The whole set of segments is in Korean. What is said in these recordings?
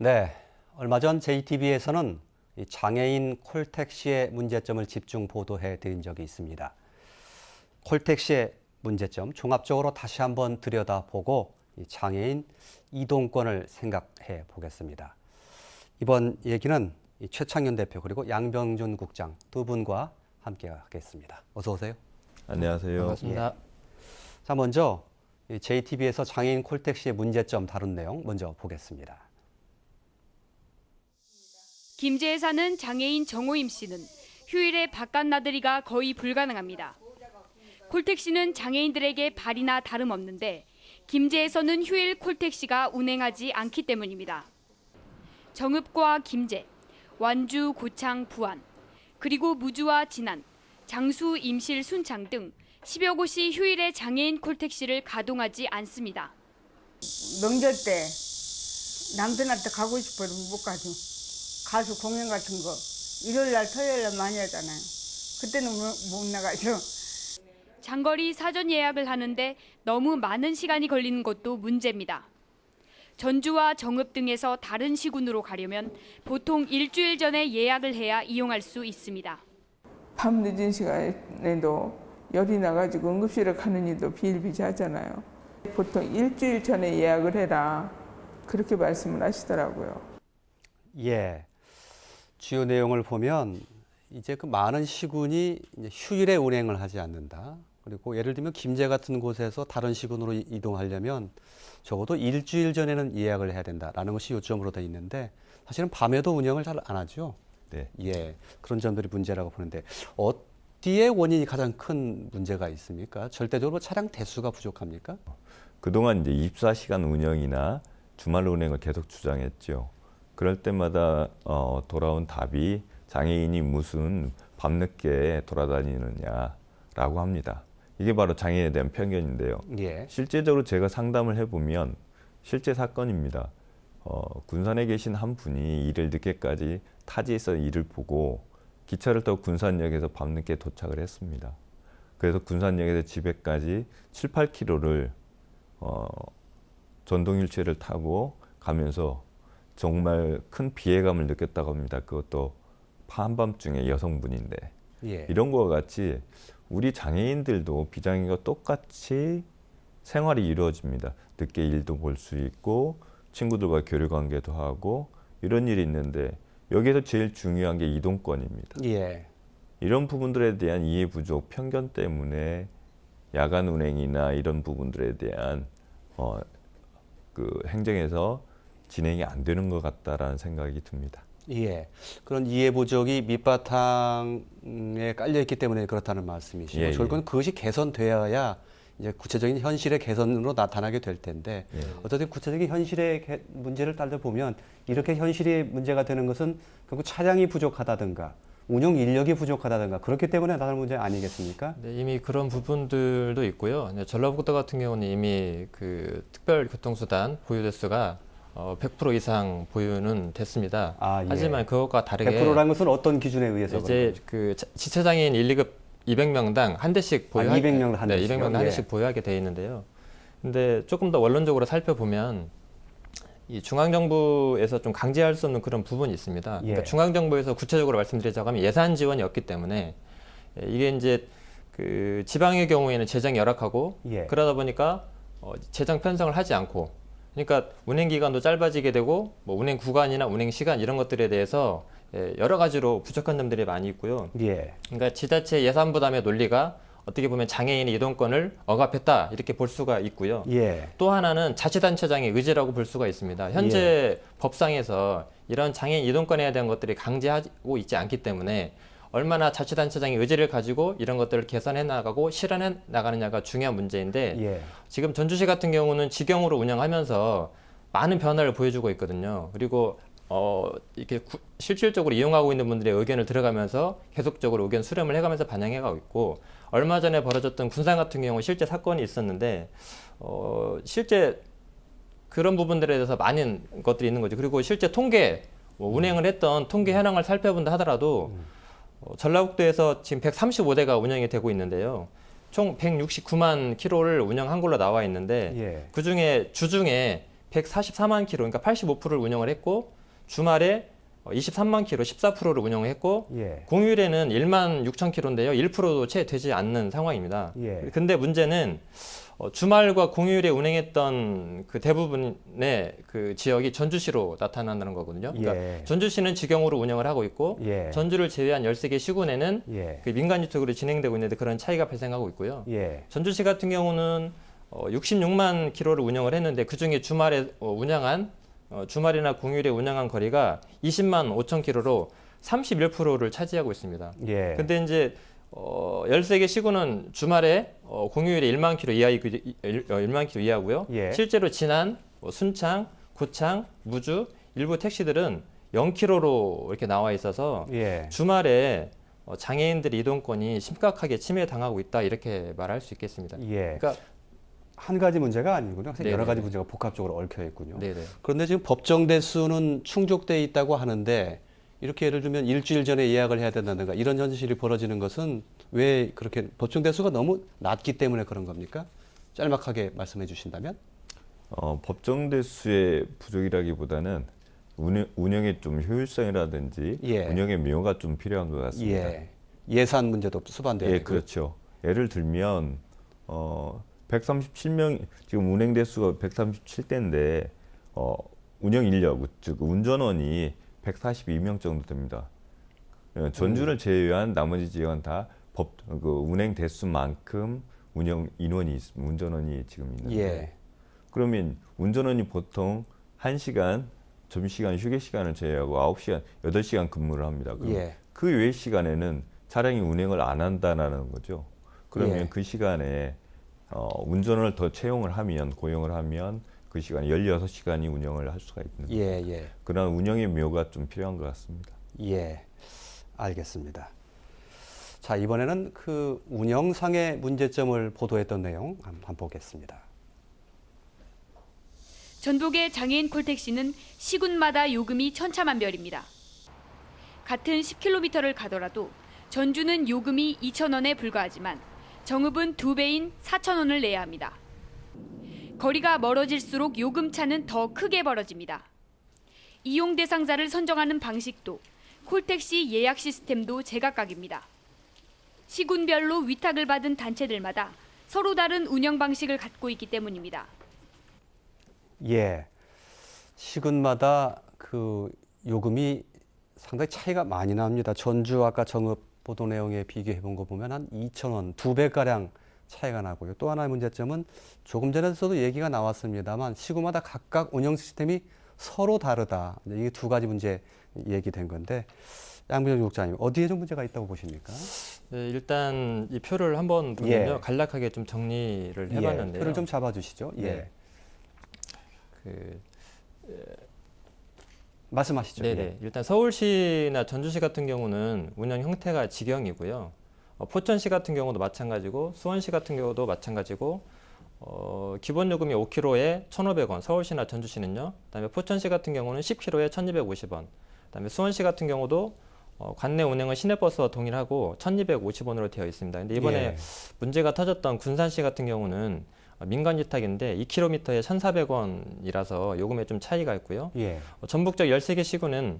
네, 얼마 전 JTBC에서는 장애인 콜택시의 문제점을 집중 보도해 드린 적이 있습니다. 콜택시의 문제점 종합적으로 다시 한번 들여다보고 장애인 이동권을 생각해 보겠습니다. 이번 얘기는 최창현 대표 그리고 양병준 국장 두 분과 함께 하겠습니다. 어서 오세요. 안녕하세요. 반갑습니다. 예. 자, 먼저 JTBC에서 장애인 콜택시의 문제점 다룬 내용 먼저 보겠습니다. 김제에 사는 장애인 정호임 씨는 휴일에 바깥 나들이가 거의 불가능합니다. 콜택시는 장애인들에게 발이나 다름없는데 김제에서는 휴일 콜택시가 운행하지 않기 때문입니다. 정읍과 김제, 완주, 고창, 부안, 그리고 무주와 진안, 장수, 임실, 순창 등 10여 곳이 휴일에 장애인 콜택시를 가동하지 않습니다. 명절 때 남편한테 가고 싶어도 못 가죠. 가수 공연 같은 거 일요일 날 토요일 날 많이 하잖아요. 그때는 못 나가죠. 장거리 사전 예약을 하는데 너무 많은 시간이 걸리는 것도 문제입니다. 전주와 정읍 등에서 다른 시군으로 가려면 보통 일주일 전에 예약을 해야 이용할 수 있습니다. 밤 늦은 시간에도 열이 나가지고 응급실에 가는 일도 비일비재하잖아요. 보통 일주일 전에 예약을 해라 그렇게 말씀을 하시더라고요. 예, 주요 내용을 보면 이제 그 많은 시군이 이제 휴일에 운행을 하지 않는다. 그리고 예를 들면 김제 같은 곳에서 다른 시군으로 이동하려면 적어도 일주일 전에는 예약을 해야 된다라는 것이 요점으로 돼 있는데 사실은 밤에도 운영을 잘 안 하죠. 네. 예, 그런 점들이 문제라고 보는데 어디에 원인이 가장 큰 문제가 있습니까? 절대적으로 차량 대수가 부족합니까? 그동안 이제 24시간 운영이나 주말 운행을 계속 주장했죠. 그럴 때마다 돌아온 답이 장애인이 무슨 밤늦게 돌아다니느냐라고 합니다. 이게 바로 장애인에 대한 편견인데요. 예. 실제적으로 제가 상담을 해보면 실제 사건입니다. 군산에 계신 한 분이 일을 늦게까지 타지에서 일을 보고 기차를 타고 군산역에서 밤늦게 도착을 했습니다. 그래서 군산역에서 집에까지 7, 8km를 전동 휠체어를 타고 가면서 정말 큰 피해감을 느꼈다고 합니다. 그것도 한밤중에 여성분인데. 예. 이런 거와 같이 우리 장애인들도 비장애인과 똑같이 생활이 이루어집니다. 늦게 일도 볼 수 있고 친구들과 교류 관계도 하고 이런 일이 있는데 여기에서 제일 중요한 게 이동권입니다. 예. 이런 부분들에 대한 이해 부족, 편견 때문에 야간 운행이나 이런 부분들에 대한 그 행정에서 진행이 안 되는 것 같다라는 생각이 듭니다. 예, 그런 이해 부족이 밑바탕에 깔려 있기 때문에 그렇다는 말씀이시고, 예, 결국은 그것이 개선되어야 이제 구체적인 현실의 개선으로 나타나게 될 텐데, 예. 어쨌든 구체적인 현실의 문제를 따져보면 이렇게 현실이 문제가 되는 것은 결국 차량이 부족하다든가 운영 인력이 부족하다든가 그렇기 때문에 나타나는 문제 아니겠습니까? 네, 이미 그런 부분들도 있고요. 전라북도 같은 경우는 이미 그 특별교통수단 보유 대수가 100% 이상 보유는 됐습니다. 아, 예. 하지만 그것과 다르게 100%라는 것은 어떤 기준에 의해서 이제 그 지체장애인 1, 2급 200명당 한 대씩 보유 200명 한 대씩요? 200명당 한 예. 대씩 보유하게 돼 있는데요. 근데 조금 더 원론적으로 살펴보면 이 중앙정부에서 좀 강제할 수 없는 그런 부분이 있습니다. 예. 그러니까 중앙정부에서 구체적으로 말씀드리자고 하면 예산 지원이 없기 때문에 이게 이제 그 지방의 경우에는 재정이 열악하고 예. 그러다 보니까 재정 편성을 하지 않고 그러니까 운행 기간도 짧아지게 되고 뭐 운행 구간이나 운행 시간 이런 것들에 대해서 여러 가지로 부족한 점들이 많이 있고요. 예. 그러니까 지자체 예산 부담의 논리가 어떻게 보면 장애인의 이동권을 억압했다 이렇게 볼 수가 있고요. 예. 또 하나는 자치단체장의 의지라고 볼 수가 있습니다. 현재 법상에서 이런 장애인 이동권에 대한 것들이 강제하고 있지 않기 때문에 얼마나 자치단체장의 의지를 가지고 이런 것들을 개선해 나가고 실현해 나가느냐가 중요한 문제인데 예. 지금 전주시 같은 경우는 지경으로 운영하면서 많은 변화를 보여주고 있거든요. 그리고 이렇게 실질적으로 이용하고 있는 분들의 의견을 들어가면서 계속적으로 의견 수렴을 해가면서 반영해가고 있고 얼마 전에 벌어졌던 군산 같은 경우 실제 사건이 있었는데 실제 그런 부분들에 대해서 많은 것들이 있는 거죠. 그리고 실제 통계 운행을 했던 통계 현황을 살펴본다 하더라도 전라북도에서 지금 135대가 운영이 되고 있는데요. 총 169만 킬로를 운영한 걸로 나와 있는데 예. 그중에 주중에 144만 킬로, 그러니까 85%를 운영을 했고 주말에 23만 킬로, 14%를 운영했고 예. 공휴일에는 1만 6천 킬로인데요. 1%도 채 되지 않는 상황입니다. 예. 근데 문제는 주말과 공휴일에 운행했던 그 대부분의 그 지역이 전주시로 나타난다는 거거든요. 그러니까 예. 전주시는 직영으로 운영을 하고 있고 예. 전주를 제외한 13개 시군에는 예. 그 민간 주택으로 진행되고 있는데 그런 차이가 발생하고 있고요. 예. 전주시 같은 경우는 66만 킬로를 운영을 했는데 그중에 주말에 운영한 주말이나 공휴일에 운영한 거리가 20만 5천 킬로로 31%를 차지하고 있습니다. 예. 근데 이제 13개 시군은 주말에 공휴일에 1만 킬로 이하고요. 예. 실제로 진안, 순창, 고창, 무주, 일부 택시들은 0킬로로 이렇게 나와 있어서 예. 주말에 장애인들 이동권이 심각하게 침해당하고 있다 이렇게 말할 수 있겠습니다. 예. 그러니까 한 가지 문제가 아니군요. 네네. 여러 가지 문제가 복합적으로 얽혀 있군요. 네네. 그런데 지금 법정 대수는 충족돼 있다고 하는데 이렇게 예를 들면 일주일 전에 예약을 해야 된다든가 이런 현실이 벌어지는 것은 왜 그렇게 법정 대수가 너무 낮기 때문에 그런 겁니까? 짤막하게 말씀해 주신다면? 법정 대수의 부족이라기보다는 운영의 좀 효율성이라든지 예. 운영의 명료가 좀 필요한 것 같습니다. 예. 예산 문제도 수반돼야 예, 되고. 그렇죠. 예를 들면 137명 지금 운행 대수가 137대인데 운영 인력 즉 운전원이 142명 정도 됩니다. 전주를 제외한 나머지 지역은 다 운행 대수만큼 운영 인원이 운전원이 지금 있는데 예. 그러면 운전원이 보통 1시간 점심시간 휴게 시간을 제외하고 9시간, 8시간 근무를 합니다. 그럼 예. 그 외 시간에는 차량이 운행을 안 한다는 거죠. 그러면 예. 그 시간에 운전을 더 채용을 하면 고용을 하면 그 시간에 16시간이 운영을 할 수가 있는 거죠. 예, 예. 그런 운영의 묘가 좀 필요한 것 같습니다. 예. 알겠습니다. 자, 이번에는 그 운영상의 문제점을 보도했던 내용 한번 보겠습니다. 전북의 장애인 콜택시는 시군마다 요금이 천차만별입니다. 같은 10km를 가더라도 전주는 요금이 2,000원에 불과하지만 정읍은 2배인 4,000원을 내야 합니다. 거리가 멀어질수록 요금차는 더 크게 벌어집니다. 이용 대상자를 선정하는 방식도 콜택시 예약 시스템도 제각각입니다. 시군별로 위탁을 받은 단체들마다 서로 다른 운영 방식을 갖고 있기 때문입니다. 예. 시군마다 그 요금이 상당히 차이가 많이 납니다. 전주 아까 정읍 보도 내용에 비교해 본 거 보면 한 2,000원, 2배가량 차이가 나고요. 또 하나의 문제점은 조금 전에서도 얘기가 나왔습니다만 시구마다 각각 운영 시스템이 서로 다르다. 이게 두 가지 문제 얘기된 건데 양병영 국장님 어디에 좀 문제가 있다고 보십니까? 네, 일단 이 표를 한번 보면요. 예. 간략하게 좀 정리를 해봤는데요. 예, 표를 좀 잡아주시죠. 예. 네. 그 말씀하시죠. 네네. 예. 일단 서울시나 전주시 같은 경우는 운영 형태가 직영이고요. 포천시 같은 경우도 마찬가지고 수원시 같은 경우도 마찬가지고 기본 요금이 5km에 1,500원. 서울시나 전주시는요. 그다음에 포천시 같은 경우는 10km에 1,250원. 그다음에 수원시 같은 경우도 관내 운행은 시내버스와 동일하고 1,250원으로 되어 있습니다. 근데 이번에 예. 문제가 터졌던 군산시 같은 경우는 민간 위탁인데 2km에 1,400원이라서 요금에 좀 차이가 있고요. 예. 전북적 13개 시군은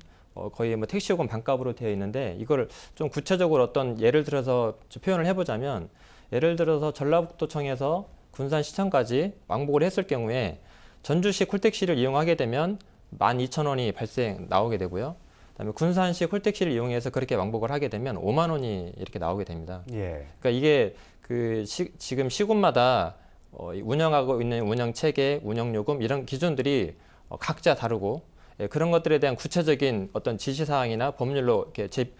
거의 뭐 택시 요금 반값으로 되어 있는데 이걸 좀 구체적으로 어떤 예를 들어서 표현을 해보자면 예를 들어서 전라북도청에서 군산시청까지 왕복을 했을 경우에 전주시 콜택시를 이용하게 되면 12,000원이 나오게 되고요. 그다음에 군산시 콜택시를 이용해서 그렇게 왕복을 하게 되면 5만 원이 이렇게 나오게 됩니다. 예. 그러니까 이게 지금 시군마다 운영하고 있는 운영 체계, 운영 요금 이런 기준들이 각자 다르고 그런 것들에 대한 구체적인 어떤 지시사항이나 법률로 이렇게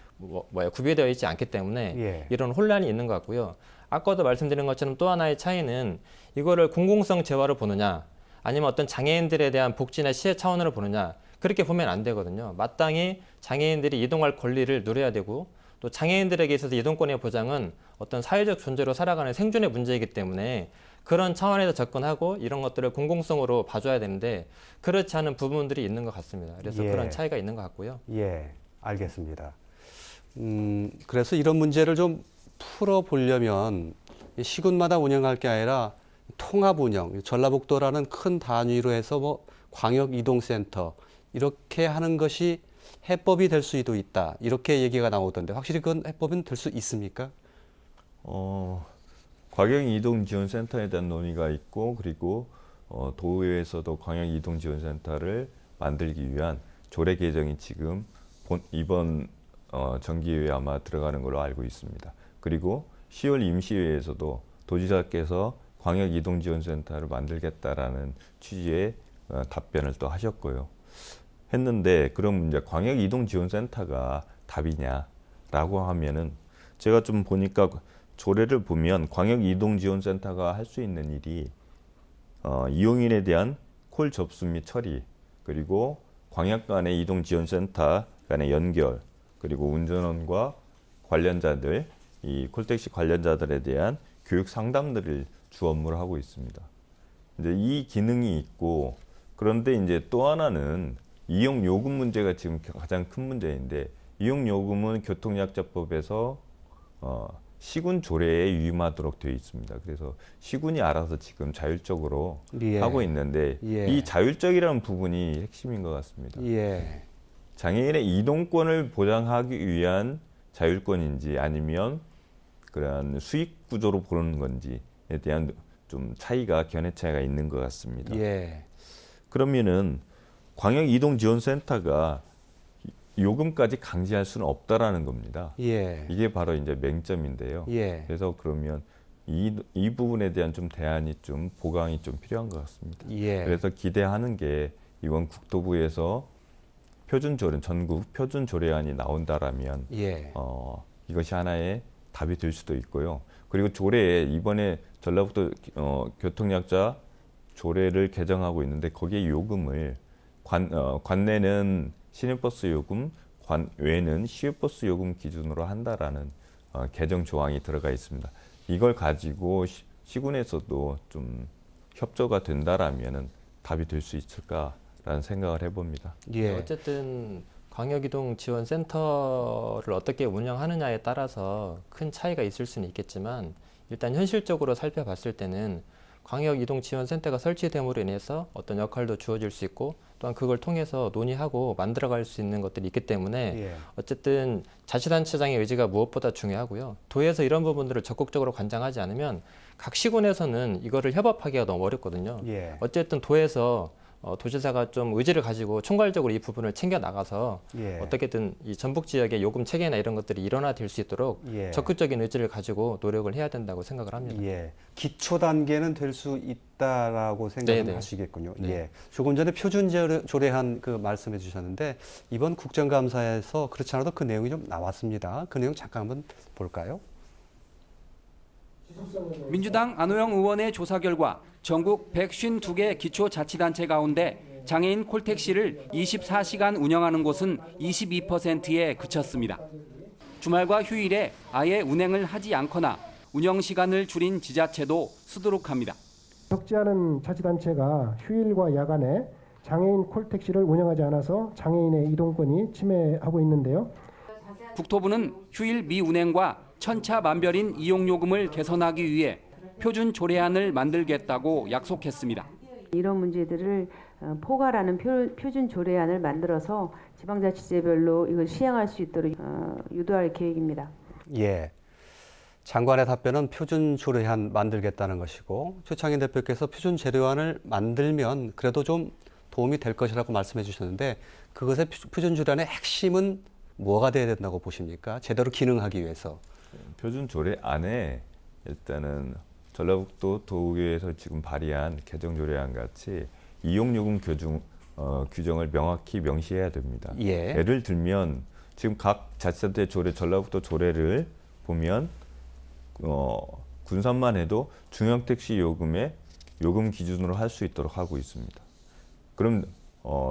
구비되어 있지 않기 때문에 예. 이런 혼란이 있는 것 같고요. 아까도 말씀드린 것처럼 또 하나의 차이는 이거를 공공성 재화로 보느냐 아니면 어떤 장애인들에 대한 복지나 시혜 차원으로 보느냐 그렇게 보면 안 되거든요. 마땅히 장애인들이 이동할 권리를 누려야 되고 또 장애인들에게 있어서 이동권의 보장은 어떤 사회적 존재로 살아가는 생존의 문제이기 때문에 그런 차원에서 접근하고 이런 것들을 공공성으로 봐줘야 되는데 그렇지 않은 부분들이 있는 것 같습니다. 그래서 예. 그런 차이가 있는 것 같고요. 예. 알겠습니다. 그래서 이런 문제를 좀 풀어보려면 시군마다 운영할 게 아니라 통합 운영, 전라북도라는 큰 단위로 해서 뭐 광역이동센터 이렇게 하는 것이 해법이 될 수도 있다. 이렇게 얘기가 나오던데 확실히 그건 해법은 될 수 있습니까? 광역이동지원센터에 대한 논의가 있고 그리고 도의회에서도 광역이동지원센터를 만들기 위한 조례 개정이 지금 이번 정기회에 아마 들어가는 걸로 알고 있습니다. 그리고 10월 임시회에서도 도지사께서 광역이동지원센터를 만들겠다라는 취지의 답변을 또 하셨고요. 했는데 그럼 이제 광역이동지원센터가 답이냐라고 하면은 제가 좀 보니까 조례를 보면 광역이동지원센터가 할 수 있는 일이 이용인에 대한 콜 접수 및 처리, 그리고 광역 간의 이동지원센터 간의 연결, 그리고 운전원과 관련자들, 이 콜택시 관련자들에 대한 교육 상담들을 주 업무로 하고 있습니다. 이제 이 기능이 있고, 그런데 이제 또 하나는 이용 요금 문제가 지금 가장 큰 문제인데, 이용 요금은 교통약자법에서 시군 조례에 위임하도록 되어 있습니다. 그래서 시군이 알아서 지금 자율적으로 예. 하고 있는데 예. 이 자율적이라는 부분이 핵심인 것 같습니다. 예. 장애인의 이동권을 보장하기 위한 자율권인지 아니면 그런 수익 구조로 보는 건지에 대한 좀 차이가 견해 차이가 있는 것 같습니다. 예. 그러면은 광역이동지원센터가 요금까지 강제할 수는 없다라는 겁니다. 예. 이게 바로 이제 맹점인데요. 예. 그래서 그러면 이 부분에 대한 좀 대안이 좀 보강이 좀 필요한 것 같습니다. 예. 그래서 기대하는 게 이번 국토부에서 전국 표준 조례안이 나온다라면 예. 이것이 하나의 답이 될 수도 있고요. 그리고 조례에 이번에 전라북도 교통약자 조례를 개정하고 있는데 거기에 요금을 관내는 시내버스 요금, 관외는 시외버스 요금 기준으로 한다라는 개정 조항이 들어가 있습니다. 이걸 가지고 시군에서도 좀 협조가 된다라면은 답이 될 수 있을까라는 생각을 해봅니다. 예. 어쨌든 광역이동지원센터를 어떻게 운영하느냐에 따라서 큰 차이가 있을 수는 있겠지만 일단 현실적으로 살펴봤을 때는 광역이동지원센터가 설치됨으로 인해서 어떤 역할도 주어질 수 있고 또한 그걸 통해서 논의하고 만들어갈 수 있는 것들이 있기 때문에 예. 어쨌든 자치단체장의 의지가 무엇보다 중요하고요. 도에서 이런 부분들을 적극적으로 관장하지 않으면 각 시군에서는 이거를 협업하기가 너무 어렵거든요. 예. 어쨌든 도에서 도지사가 좀 의지를 가지고 총괄적으로 이 부분을 챙겨 나가서 예. 어떻게든 이 전북 지역의 요금 체계나 이런 것들이 일원화될 수 있도록 예. 적극적인 의지를 가지고 노력을 해야 된다고 생각을 합니다. 예. 기초 단계는 될 수 있다라고 생각을 네네. 하시겠군요. 네. 예. 조금 전에 표준 조례안 그 말씀해 주셨는데 이번 국정감사에서 그렇지 않아도 그 내용이 좀 나왔습니다. 그 내용 잠깐 한번 볼까요? 민주당 안호영 의원의 조사 결과 전국 152개 기초자치단체 가운데 장애인 콜택시를 24시간 운영하는 곳은 22%에 그쳤습니다. 주말과 휴일에 아예 운행을 하지 않거나 운영 시간을 줄인 지자체도 수두룩합니다. 적지 않은 자치단체가 휴일과 야간에 장애인 콜택시를 운영하지 않아서 장애인의 이동권이 침해하고 있는데요. 국토부는 휴일 미운행과 천차만별인 이용요금을 개선하기 위해 표준 조례안을 만들겠다고 약속했습니다. 이런 문제들을 포괄하는 표준 조례안을 만들어서 지방자치제별로 이걸 시행할 수 있도록 유도할 계획입니다. 예. 장관의 답변은 표준 조례안 만들겠다는 것이고 최창인 대표께서 표준 조례안을 만들면 그래도 좀 도움이 될 것이라고 말씀해 주셨는데 그것의 표준 조례안의 핵심은 뭐가 돼야 된다고 보십니까? 제대로 기능하기 위해서. 표준 조례 안에 일단은 전라북도 도의회에서 지금 발의한 개정 조례안 같이 이용요금 규정을 명확히 명시해야 됩니다. 예. 예를 들면 지금 각 자치단체 조례, 전라북도 조례를 보면 군산만 해도 중형택시 요금의 요금 기준으로 할 수 있도록 하고 있습니다. 그럼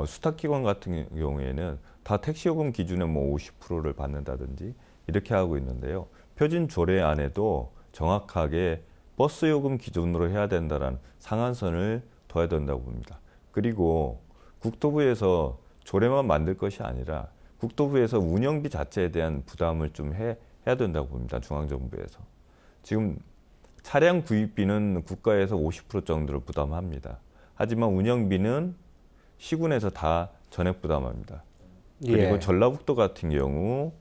수탁기관 같은 경우에는 다 택시 요금 기준의 뭐 50%를 받는다든지 이렇게 하고 있는데요. 표준 조례안에도 정확하게 버스 요금 기준으로 해야 된다는 상한선을 둬야 된다고 봅니다. 그리고 국토부에서 조례만 만들 것이 아니라 국토부에서 운영비 자체에 대한 부담을 좀 해야 된다고 봅니다. 중앙정부에서. 지금 차량 구입비는 국가에서 50% 정도를 부담합니다. 하지만 운영비는 시군에서 다 전액 부담합니다. 그리고 예. 전라북도 같은 경우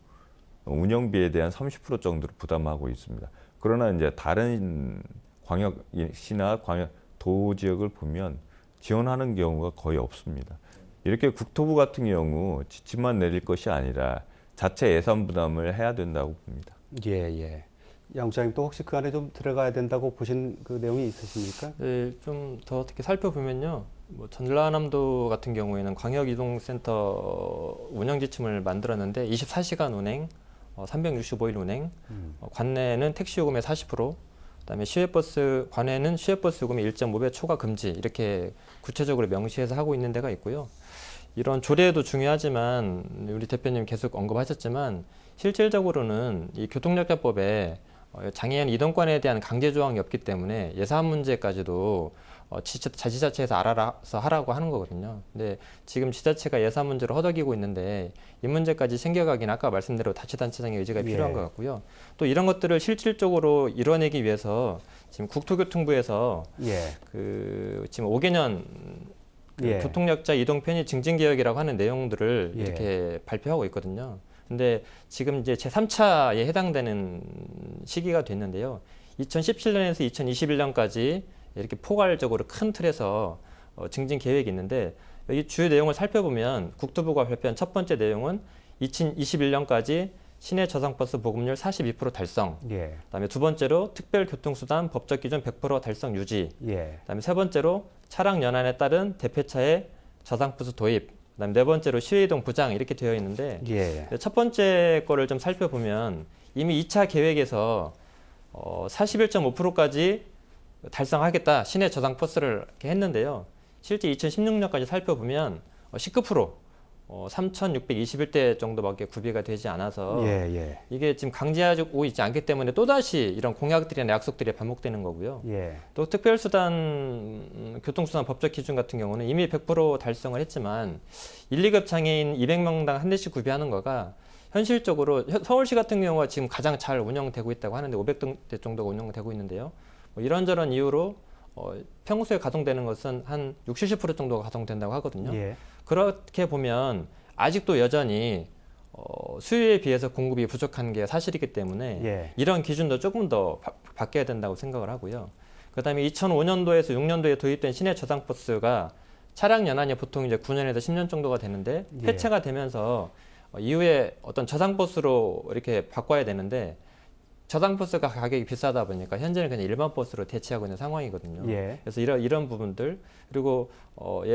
운영비에 대한 30% 정도를 부담하고 있습니다. 그러나 이제 다른 광역시나 도 지역을 보면 지원하는 경우가 거의 없습니다. 이렇게 국토부 같은 경우 지침만 내릴 것이 아니라 자체 예산 부담을 해야 된다고 봅니다. 예. 양 부장님 또 혹시 그 안에 좀 들어가야 된다고 보신 그 내용이 있으십니까? 네, 좀 더 어떻게 살펴보면요. 뭐 전라남도 같은 경우에는 광역이동센터 운영 지침을 만들었는데 24시간 운행, 365일 운행, 관내는 택시 요금의 40%, 그다음에 관내는 시외버스 요금의 1.5배 초과 금지 이렇게 구체적으로 명시해서 하고 있는 데가 있고요. 이런 조례도 중요하지만 우리 대표님 계속 언급하셨지만 실질적으로는 이 교통약자법에 장애인 이동권에 대한 강제 조항이 없기 때문에 예산 문제까지도 자치자체에서 알아서 하라고 하는 거거든요. 근데 지금 지자체가 예산 문제로 허덕이고 있는데 이 문제까지 챙겨가기는 아까 말씀대로 자치단체장의 의지가 필요한 것 같고요. 또 이런 것들을 실질적으로 이뤄내기 위해서 지금 국토교통부에서 지금 5개년 교통약자 이동 편의 증진 개혁이라고 하는 내용들을 이렇게 발표하고 있거든요. 근데 지금 이제 제3차에 해당되는 시기가 됐는데요. 2017년에서 2021년까지 이렇게 포괄적으로 큰 틀에서 증진 계획이 있는데 여기 주요 내용을 살펴보면 국토부가 발표한 첫 번째 내용은 2021년까지 시내 저상버스 보급률 42% 달성. 그다음에 두 번째로 특별교통수단 법적 기준 100% 달성 유지. 그다음에 세 번째로 차량 연한에 따른 대폐차의 저상버스 도입. 그다음에 네 번째로 시외이동 보장 이렇게 되어 있는데 첫 번째 거를 좀 살펴보면 이미 2차 계획에서 41.5%까지 달성하겠다 시내 저상 버스를 이렇게 했는데요. 실제 2016년까지 살펴보면 19% 3,621대 정도밖에 구비가 되지 않아서 이게 지금 강제하고 있지 않기 때문에 또다시 이런 공약들이나 약속들이 반복되는 거고요. 또 특별수단, 교통수단 법적 기준 같은 경우는 이미 100% 달성을 했지만 1, 2급 장애인 200명당 한 대씩 구비하는 거가 현실적으로 서울시 같은 경우가 지금 가장 잘 운영되고 있다고 하는데 500대 정도가 운영되고 있는데요. 뭐 이런저런 이유로 평소에 가동되는 것은 한 60, 70% 정도가 가동된다고 하거든요. 그렇게 보면 아직도 여전히 수요에 비해서 공급이 부족한 게 사실이기 때문에 이런 기준도 조금 더 바뀌어야 된다고 생각을 하고요. 그다음에 2005년도에서 6년도에 도입된 시내 저상버스가 차량 연한이 보통 이제 9년에서 10년 정도가 되는데 폐차가 되면서 이후에 어떤 저상버스로 이렇게 바꿔야 되는데 저상버스가 가격이 비싸다 보니까 현재는 그냥 일반 버스로 대체하고 있는 상황이거든요. 그래서 이런 부분들 그리고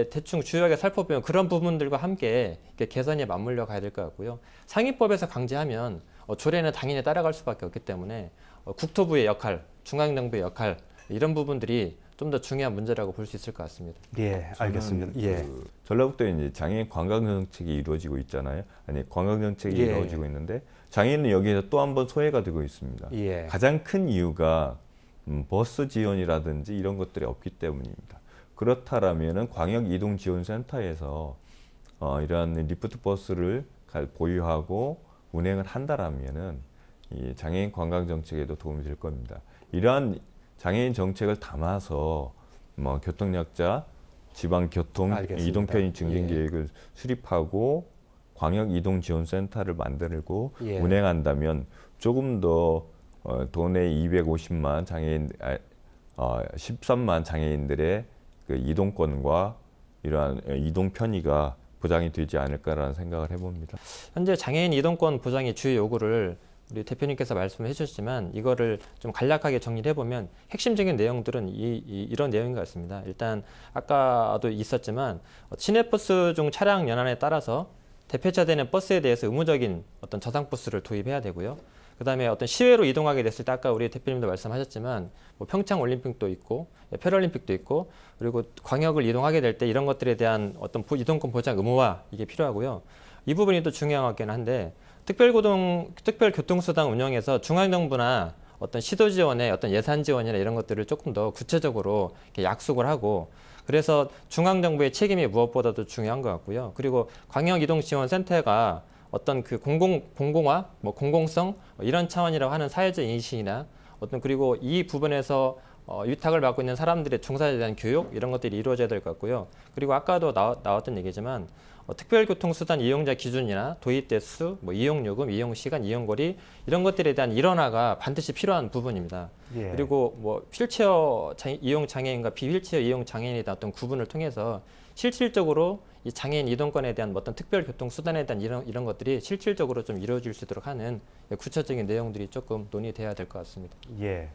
대충 주요하게 살펴보면 그런 부분들과 함께 개선에 맞물려 가야 될 것 같고요. 상위법에서 강제하면 조례는 당연히 따라갈 수밖에 없기 때문에 국토부의 역할, 중앙정부의 역할 이런 부분들이 좀 더 중요한 문제라고 볼 수 있을 것 같습니다. 알겠습니다. 전라북도에 이제 장애인 관광 정책이 이루어지고 있잖아요. 아니 관광 정책이 이루어지고 있는데 장애인은 여기에서 또 한 번 소외가 되고 있습니다. 가장 큰 이유가 버스 지원이라든지 이런 것들이 없기 때문입니다. 그렇다라면은 광역 이동 지원 센터에서 이러한 리프트 버스를 보유하고 운행을 한다라면은 이 장애인 관광 정책에도 도움이 될 겁니다. 이러한 장애인 정책을 담아서 교통약자 지방 교통 이동 편의 증진 계획을 수립하고 광역 이동 지원 센터를 만들고 운행한다면 조금 더 도내 250만 장애인 13만 장애인들의 그 이동권과 이러한 이동 편의가 보장이 되지 않을까라는 생각을 해봅니다. 현재 장애인 이동권 보장의 주요 요구를 우리 대표님께서 말씀해 주셨지만 이거를 좀 간략하게 정리를 해보면 핵심적인 내용들은 이런 내용인 것 같습니다. 일단 아까도 있었지만 시내버스 중 차량 연한에 따라서 대폐차되는 버스에 대해서 의무적인 어떤 저상버스를 도입해야 되고요. 그다음에 어떤 시외로 이동하게 됐을 때 아까 우리 대표님도 말씀하셨지만 뭐 평창 올림픽도 있고 패럴림픽도 있고 그리고 광역을 이동하게 될 때 이런 것들에 대한 어떤 이동권 보장 의무화 이게 필요하고요. 이 부분이 또 중요하긴 한데 특별교통수단 운영에서 중앙정부나 어떤 시도 지원의 어떤 예산 지원이나 이런 것들을 조금 더 구체적으로 이렇게 약속을 하고 그래서 중앙정부의 책임이 무엇보다도 중요한 것 같고요. 그리고 광역이동지원센터가 어떤 그 공공화, 공공성 이런 차원이라고 하는 사회적 인식이나 어떤 그리고 이 부분에서 위탁을 받고 있는 사람들의 종사자에 대한 교육 이런 것들이 이루어져야 될 것 같고요. 그리고 아까도 나왔던 얘기지만 특별교통수단 이용자 기준이나 도입 대수, 뭐 이용요금, 이용시간, 이용거리 이런 것들에 대한 일원화가 반드시 필요한 부분입니다. 예. 그리고 뭐 휠체어 이용 장애인과 비휠체어 이용 장애인에 대한 어떤 구분을 통해서 실질적으로 이 장애인 이동권에 대한 어떤 특별교통수단에 대한 이런 것들이 실질적으로 좀 이루어질 수 있도록 하는 구체적인 내용들이 조금 논의돼야 될 것 같습니다. 예.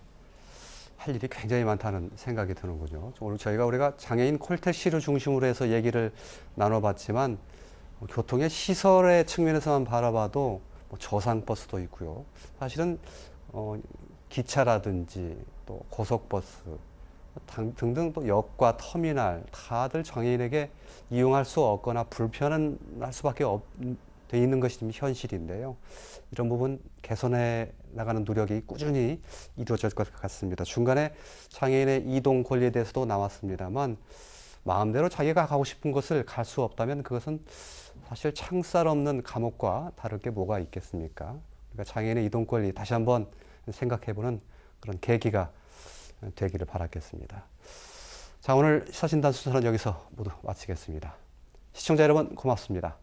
할 일이 굉장히 많다는 생각이 드는군요. 오늘 우리가 장애인 콜택시를 중심으로 해서 얘기를 나눠봤지만 교통의 시설의 측면에서만 바라봐도 뭐 저상버스도 있고요. 사실은 기차라든지 또 고속버스 등등 또 역과 터미널 다들 장애인에게 이용할 수 없거나 불편할 수밖에 돼 있는 것이 현실인데요. 이런 부분 개선해 나가는 노력이 꾸준히 이루어질 것 같습니다. 중간에 장애인의 이동 권리에 대해서도 나왔습니다만 마음대로 자기가 가고 싶은 곳을 갈 수 없다면 그것은 사실 창살 없는 감옥과 다를 게 뭐가 있겠습니까? 그러니까 장애인의 이동 권리 다시 한번 생각해보는 그런 계기가 되기를 바라겠습니다. 자, 오늘 시사진단 순서는 여기서 모두 마치겠습니다. 시청자 여러분 고맙습니다.